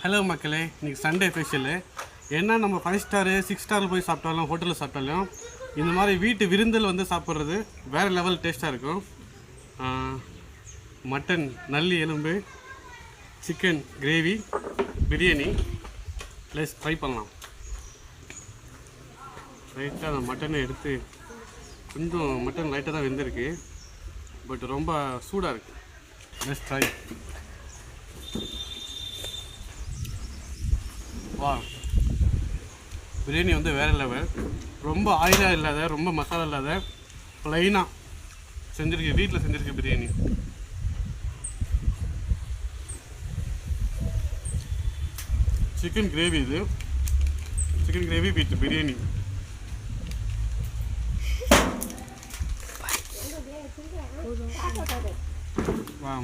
Hello மக்களே, இன்றைக்கி Sunday special. என்ன நம்ம 5 ஸ்டாரு 6 ஸ்டாரில் போய் சாப்பிட்டாலும் ஹோட்டலில் சாப்பிட்டாலும் இந்த மாதிரி வீட்டு விருந்தில் வந்து சாப்பிட்றது வேறு லெவல் டேஸ்ட்டாக இருக்கும். மட்டன் நல்லி எலும்பு, chicken gravy, biryani plus try பண்ணலாம். லைட்டாக அந்த மட்டனை எடுத்து கொஞ்சம் மட்டன் லைட்டாக தான் வெந்திருக்கு, பட் ரொம்ப சூடாக இருக்குது. Plus try. வா, பிரியாணி வந்து வேறு லெவல். ரொம்ப ஆயிலாக இல்லாத, ரொம்ப மசாலா இல்லாத, ப்ளைனாக செஞ்சுருக்கு, வீட்டில் செஞ்சுருக்கு பிரியாணி. சிக்கன் கிரேவி, இது சிக்கன் கிரேவி வித் பிரியாணி. வா.